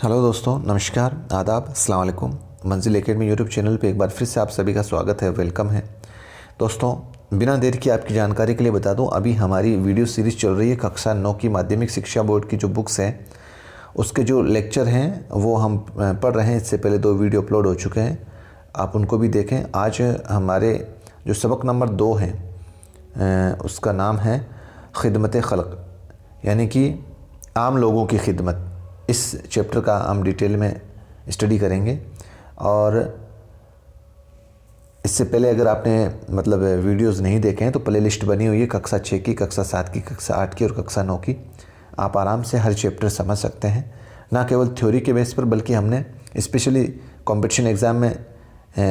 Hello दोस्तों, नमस्कार, आदाब, अस्सलाम वालेकुम। मंजिल एकेडमी यूट्यूब चैनल पे एक बार फिर से आप सभी का स्वागत है, वेलकम है। दोस्तों, बिना देर की आपकी जानकारी के लिए बता दूं, अभी हमारी वीडियो सीरीज़ चल रही है कक्षा 9 की माध्यमिक शिक्षा बोर्ड की जो बुक्स हैं उसके जो लेक्चर हैं वो हम पढ़ रहे हैं। इससे पहले 2 वीडियो अपलोड हो चुके हैं, आप उनको भी देखें। आज हमारे जो सबक नंबर 2 है उसका नाम है खिदमत खल्क, यानी कि आम लोगों की खिदमत। इस चैप्टर का हम डिटेल में स्टडी करेंगे। और इससे पहले अगर आपने वीडियोस नहीं देखे हैं तो प्ले लिस्ट बनी हुई है कक्षा 6 की, कक्षा 7 की, कक्षा 8 की और कक्षा 9 की। आप आराम से हर चैप्टर समझ सकते हैं, ना केवल थ्योरी के बेस पर, बल्कि हमने स्पेशली कंपटीशन एग्ज़ाम में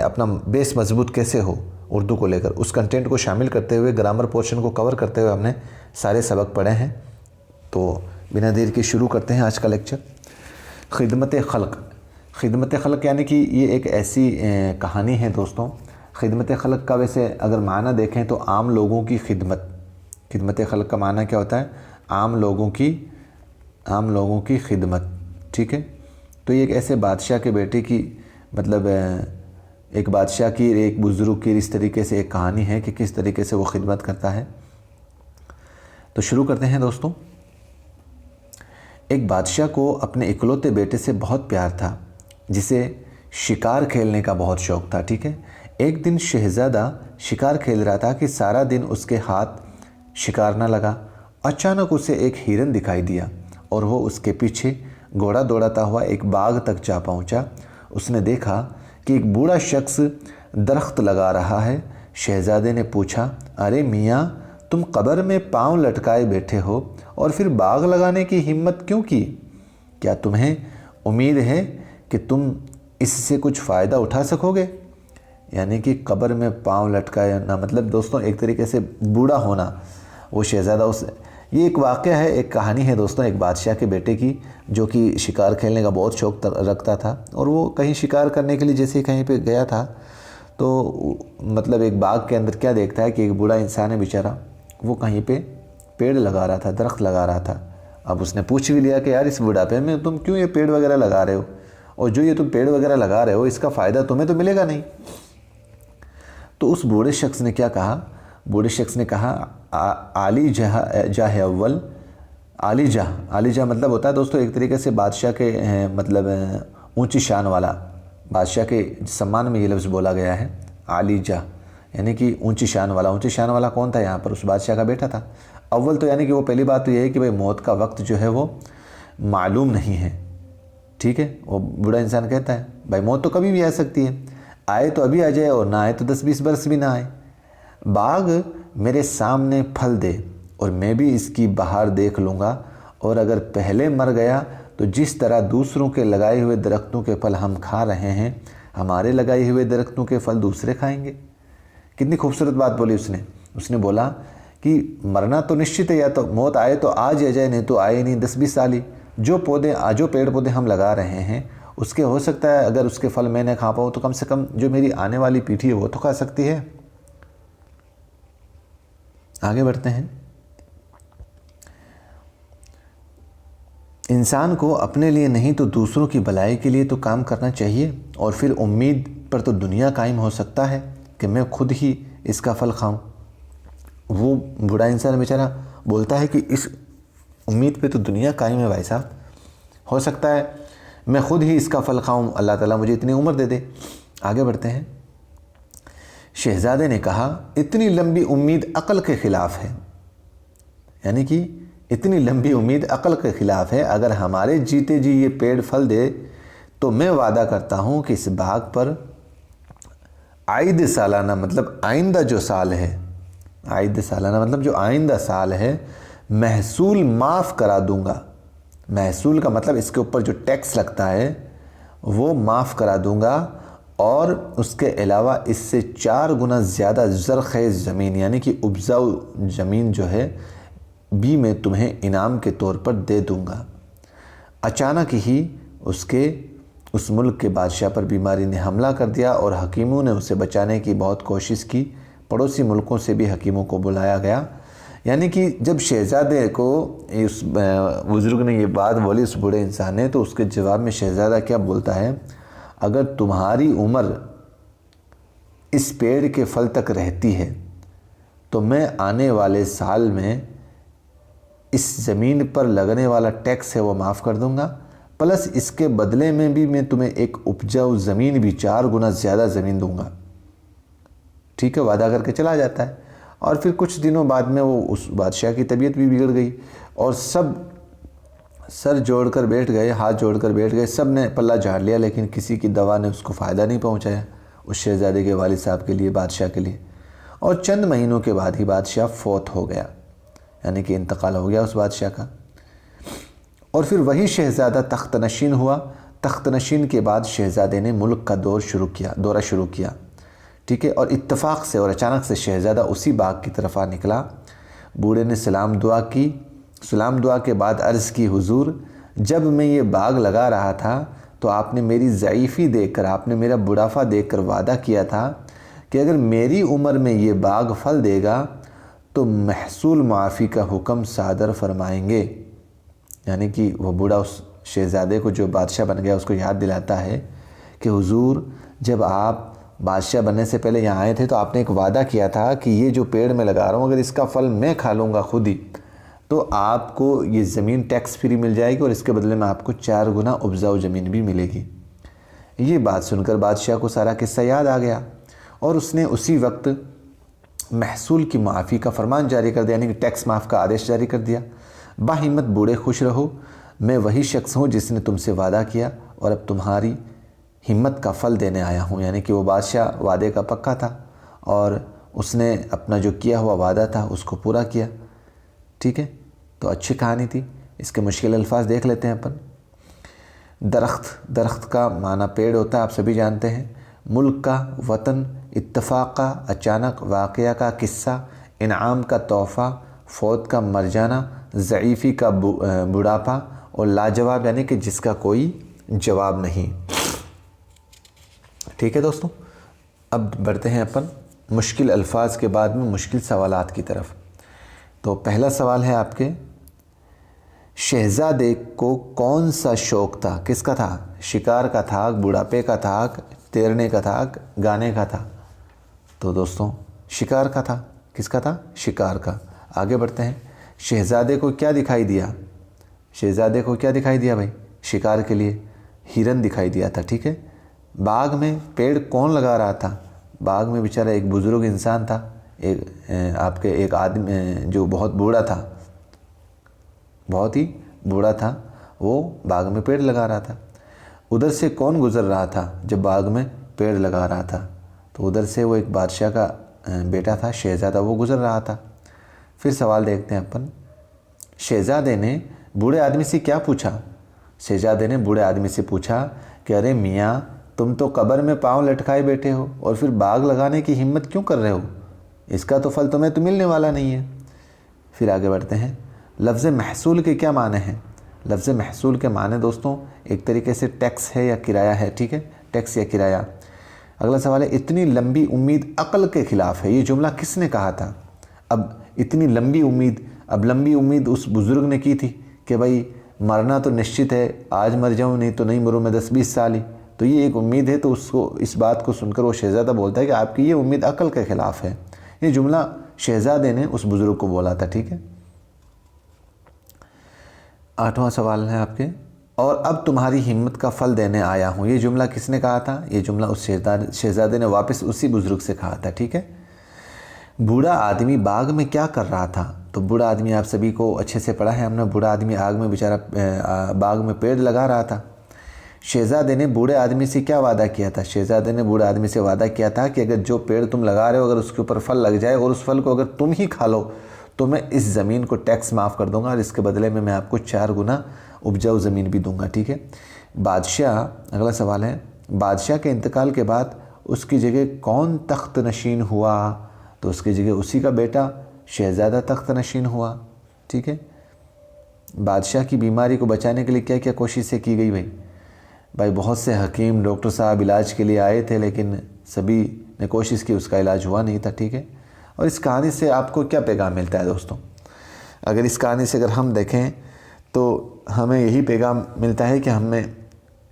अपना बेस मजबूत कैसे हो उर्दू को लेकर उस कंटेंट को शामिल करते हुए, ग्रामर पोर्शन को कवर करते हुए हमने सारे सबक पढ़े हैं। तो बिना देर के शुरू करते हैं आज का लेक्चर। खिदमत खल्क। खिदमत खल्क यानी कि ये एक ऐसी कहानी है दोस्तों। खिदमत खल्क का वैसे अगर माना देखें तो आम लोगों की खिदमत। खिदमत खल्क का माना क्या होता है? आम लोगों की खिदमत। ठीक है। तो ये एक ऐसे बादशाह के बेटे की एक बादशाह की, एक बुज़ुर्ग की इस तरीके से एक कहानी है कि किस तरीके से वो खिदमत करता है। तो शुरू करते हैं दोस्तों। एक बादशाह को अपने इकलौते बेटे से बहुत प्यार था, जिसे शिकार खेलने का बहुत शौक़ था। ठीक है। एक दिन शहज़ादा शिकार खेल रहा था कि सारा दिन उसके हाथ शिकार न लगा। अचानक उसे एक हिरन दिखाई दिया और वो उसके पीछे घोड़ा दौड़ाता हुआ एक बाग तक जा पहुंचा। उसने देखा कि एक बूढ़ा शख्स दरख्त लगा रहा है। शहज़ादे ने पूछा, अरे मियाँ, तुम कब्र में पाँव लटकाए बैठे हो और फिर बाग लगाने की हिम्मत क्यों की? क्या तुम्हें उम्मीद है कि तुम इससे कुछ फ़ायदा उठा सकोगे? यानी कि कब्र में पाँव लटकाए ना, मतलब दोस्तों एक तरीके से बूढ़ा होना। वो शहज़ादा ये एक वाक़या है, एक कहानी है दोस्तों, एक बादशाह के बेटे की, जो कि शिकार खेलने का बहुत शौक़ रखता था। और वो कहीं शिकार करने के लिए जैसे ही कहीं पे गया था तो एक बाग के अंदर क्या देखता है कि एक बूढ़ा इंसान है बेचारा, वो कहीं पे पेड़ लगा रहा था, दरख्त लगा रहा था। अब उसने पूछ भी लिया कि यार, इस बुढ़ापे में तुम क्यों ये पेड़ वगैरह लगा रहे हो, और जो ये तुम पेड़ वगैरह लगा रहे हो इसका फ़ायदा तुम्हें तो मिलेगा नहीं। तो उस बूढ़े शख्स ने क्या कहा? बूढ़े शख्स ने कहा, आली जाह अव्वल। आली जाह मतलब होता है दोस्तों एक तरीके से बादशाह के ऊंची शान वाला, बादशाह के सम्मान में ये लफ्ज़ बोला गया है, आली जाह यानी कि ऊंची शान वाला। ऊंची शान वाला कौन था यहाँ पर? उस बादशाह का बेटा था। अव्वल तो यानी कि वो, पहली बात तो ये है कि भाई मौत का वक्त जो है वो मालूम नहीं है। ठीक है। वो बूढ़ा इंसान कहता है भाई मौत तो कभी भी आ सकती है, आए तो अभी आ जाए और ना आए तो 10-20 बरस भी ना आए। बाग मेरे सामने फल दे और मैं भी इसकी बहार देख लूँगा, और अगर पहले मर गया तो जिस तरह दूसरों के लगाए हुए दरख्तों के फल हम खा रहे हैं, हमारे लगाए हुए दरख्तों के फल दूसरे खाएंगे। कितनी खूबसूरत बात बोली उसने बोला कि मरना तो निश्चित है, या तो मौत आए तो आज आ जाए, नहीं तो आए नहीं 10-20 साल ही। जो पेड़ पौधे हम लगा रहे हैं उसके हो सकता है अगर उसके फल मैं न खा पाऊँ तो कम से कम जो मेरी आने वाली पीढ़ी है वो तो खा सकती है। आगे बढ़ते हैं। इंसान को अपने लिए नहीं तो दूसरों की भलाई के लिए तो काम करना चाहिए, और फिर उम्मीद पर तो दुनिया कायम हो सकता है कि मैं खुद ही इसका फल खाऊं। वो बूढ़ा इंसान बेचारा बोलता है कि इस उम्मीद पे तो दुनिया कायम है भाई साहब, हो सकता है मैं खुद ही इसका फल खाऊं, अल्लाह ताला मुझे इतनी उम्र दे दे। आगे बढ़ते हैं। शहज़ादे ने कहा, इतनी लंबी उम्मीद अक्ल के ख़िलाफ़ है। यानी कि इतनी लंबी उम्मीद अक्ल के ख़िलाफ़ है। अगर हमारे जीते जी ये पेड़ फल दे तो मैं वादा करता हूँ कि इस बाग पर आइंदा सालाना, मतलब आइंदा जो साल है, आइंदा सालाना मतलब जो आइंदा साल है, महसूल माफ़ करा दूंगा। महसूल का मतलब इसके ऊपर जो टैक्स लगता है वो माफ़ करा दूंगा, और उसके अलावा इससे 4 गुना ज़्यादा ज़रख़ेज़ ज़मीन यानी कि उपजाऊ ज़मीन जो है भी मैं तुम्हें इनाम के तौर पर दे दूंगा। अचानक ही उस मुल्क के बादशाह पर बीमारी ने हमला कर दिया और हकीमों ने उसे बचाने की बहुत कोशिश की। पड़ोसी मुल्कों से भी हकीमों को बुलाया गया। यानी कि जब शहज़ादे को उस बुज़ुर्ग ने ये बात बोली उस बूढ़े इंसान ने, तो उसके जवाब में शहज़ादा क्या बोलता है, अगर तुम्हारी उम्र इस पेड़ के फल तक रहती है तो मैं आने वाले साल में इस ज़मीन पर लगने वाला टैक्स है वो माफ़ कर दूंगा, प्लस इसके बदले में भी मैं तुम्हें एक उपजाऊ ज़मीन भी 4 गुना ज़्यादा ज़मीन दूंगा। ठीक है, वादा करके चला जाता है। और फिर कुछ दिनों बाद में वो उस बादशाह की तबीयत भी बिगड़ गई और सब सर जोड़कर बैठ गए, हाथ जोड़कर बैठ गए, सब ने पल्ला झाड़ लिया, लेकिन किसी की दवा ने उसको फ़ायदा नहीं पहुंचाया, उस शहज़ादे के वालिद साहब के लिए, बादशाह के लिए। और चंद महीनों के बाद ही बादशाह फौत हो गया, यानी कि इंतकाल हो गया उस बादशाह का। और फिर वही शहज़ादा तख्त नशीन हुआ। तख्त नशीन के बाद शहज़ादे ने मुल्क का दौरा शुरू किया। ठीक है, और इत्तेफाक से और अचानक से शहज़ादा उसी बाग की तरफ आ निकला। बूढ़े ने सलाम दुआ की। सलाम दुआ के बाद अर्ज़ की, हुजूर जब मैं ये बाग लगा रहा था तो आपने मेरी ज़ईफ़ी देखकर, आपने मेरा बुढ़ापा देखकर वादा किया था कि अगर मेरी उम्र में ये बाग फल देगा तो महसूल मुआफ़ी का हुक्म सादर फरमाएंगे। यानी कि वो बूढ़ा उस शहज़ादे को, जो बादशाह बन गया, उसको याद दिलाता है कि हुजूर जब आप बादशाह बनने से पहले यहाँ आए थे तो आपने एक वादा किया था कि ये जो पेड़ मैं लगा रहा हूँ अगर इसका फल मैं खा लूँगा खुद ही तो आपको ये ज़मीन टैक्स फ्री मिल जाएगी और इसके बदले में आपको 4 गुना उपजाऊ ज़मीन भी मिलेगी। ये बात सुनकर बादशाह को सारा किस्सा याद आ गया और उसने उसी वक्त महसूल की माफ़ी का फरमान जारी कर दिया, यानी कि टैक्स माफ़ का आदेश जारी कर दिया। बाहिम्मत बूढ़े खुश रहो, मैं वही शख्स हूँ जिसने तुमसे वादा किया और अब तुम्हारी हिम्मत का फल देने आया हूँ। यानी कि वो बादशाह वादे का पक्का था और उसने अपना जो किया हुआ वादा था उसको पूरा किया। ठीक है, तो अच्छी कहानी थी। इसके मुश्किल अल्फाज देख लेते हैं अपन। दरख्त का माना पेड़ होता है, आप सभी जानते हैं। मुल्क का, वतन, इत्तफाक का, अचानक वाक़या का किस्सा, इनाम का तोहफ़ा, फौत का मर जाना, ज़ईफ़ी का बुढ़ापा और लाजवाब, यानी कि जिसका कोई जवाब नहीं। ठीक है दोस्तों, अब बढ़ते हैं अपन मुश्किल अल्फाज के बाद में मुश्किल सवालात की तरफ। तो पहला सवाल है आपके, शहज़ादे को कौन सा शौक़ था? किसका था? शिकार का था, बुढ़ापे का था, तैरने का था, गाने का था? तो दोस्तों शिकार का था। किसका था? शिकार का। आगे बढ़ते हैं। शहज़ादे को क्या दिखाई दिया? शहज़ादे को क्या दिखाई दिया भाई? शिकार के लिए हिरन दिखाई दिया था। ठीक है। बाग में पेड़ कौन लगा रहा था? बाग में बेचारा एक बुज़ुर्ग इंसान था, एक आदमी जो बहुत बूढ़ा था, बहुत ही बूढ़ा था, वो बाग में पेड़ लगा रहा था। उधर से कौन गुज़र रहा था जब बाग में पेड़ लगा रहा था? तो उधर से वो एक बादशाह का बेटा था, शहज़ादा, वो गुज़र रहा था। फिर सवाल देखते हैं अपन। शहज़ादे ने बूढ़े आदमी से क्या पूछा? शहज़ादे ने बूढ़े आदमी से पूछा कि अरे मियाँ, तुम तो कब्र में पाँव लटकाए बैठे हो और फिर बाग लगाने की हिम्मत क्यों कर रहे हो? इसका तो फल तुम्हें तो मिलने वाला नहीं है। फिर आगे बढ़ते हैं। लफ्ज़ महसूल के क्या माने हैं? लफ्ज़ महसूल के माने दोस्तों एक तरीके से टैक्स है या किराया है। ठीक है, टैक्स या किराया। अगला सवाल है, इतनी लंबी उम्मीद अक्ल के ख़िलाफ़ है, ये जुमला किसने कहा था? अब इतनी लंबी उम्मीद, अब लंबी उम्मीद उस बुज़ुर्ग ने की थी कि भाई मरना तो निश्चित है, आज मर जाऊँ नहीं तो नहीं मरूँ मैं 10-20 साल ही, तो ये एक उम्मीद है। तो उसको, इस बात को सुनकर वो शहज़ादा बोलता है कि आपकी ये उम्मीद अक्ल के ख़िलाफ़ है। ये जुमला शहज़ादे ने उस बुज़ुर्ग को बोला था। ठीक है। 8वां सवाल है आपके, और अब तुम्हारी हिम्मत का फल देने आया हूँ, ये जुमला किसने कहा था? ये जुमला उस शहज़ादे ने वापस उसी बुज़ुर्ग से कहा था। ठीक है। बूढ़ा आदमी बाग में क्या कर रहा था? तो बूढ़ा आदमी आप सभी को अच्छे से पढ़ा है हमने। बूढ़ा आदमी आग में बेचारा बाग में पेड़ लगा रहा था। शहज़ादे ने बूढ़े आदमी से क्या वादा किया था? शहज़ादे ने बूढ़े आदमी से वादा किया था कि अगर जो पेड़ तुम लगा रहे हो अगर उसके ऊपर फल लग जाए और उस फल को अगर तुम ही खा लो तो मैं इस ज़मीन को टैक्स माफ़ कर दूंगा और इसके बदले में मैं आपको 4 गुना उपजाऊ ज़मीन भी दूंगा। ठीक है। बादशाह, अगला सवाल है, बादशाह के इंतकाल के बाद उसकी जगह कौन तख्त नशीन हुआ? तो उसकी जगह उसी का बेटा शहज़ादा तख्त नशीन हुआ। ठीक है। बादशाह की बीमारी को बचाने के लिए क्या क्या कोशिशें की गई भाई? बहुत से हकीम, डॉक्टर साहब इलाज के लिए आए थे, लेकिन सभी ने कोशिश की, उसका इलाज हुआ नहीं था। ठीक है। और इस कहानी से आपको क्या पैगाम मिलता है दोस्तों? अगर इस कहानी से अगर हम देखें तो हमें यही पैगाम मिलता है कि हमें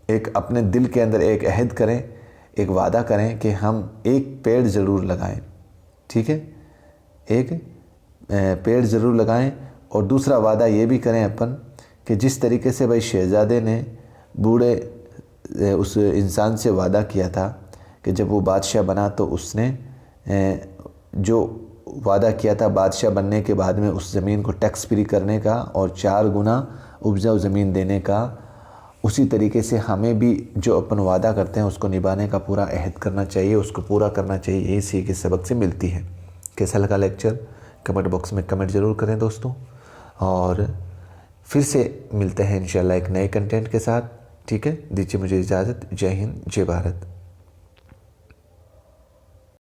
एक अपने दिल के अंदर एक अहद करें, एक वादा करें कि हम एक पेड़ ज़रूर लगाएं, ठीक है, एक पेड़ ज़रूर लगाएं। और दूसरा वादा ये भी करें अपन कि जिस तरीके से भाई शहज़ादे ने बूढ़े उस इंसान से वादा किया था कि जब वो बादशाह बना तो उसने जो वादा किया था बादशाह बनने के बाद में उस ज़मीन को टैक्स फ्री करने का और 4 गुना उपजाऊ ज़मीन देने का, उसी तरीके से हमें भी जो अपन वादा करते हैं उसको निभाने का पूरा अहद करना चाहिए, उसको पूरा करना चाहिए। यही सीख इस सबक से मिलती है। कैसा लगा लेक्चर? कमेंट बॉक्स में कमेंट ज़रूर करें दोस्तों, और फिर से मिलते हैं इंशाल्लाह एक नए कंटेंट के साथ। ठीक है, दीजिए मुझे इजाज़त। जय हिंद, जय भारत।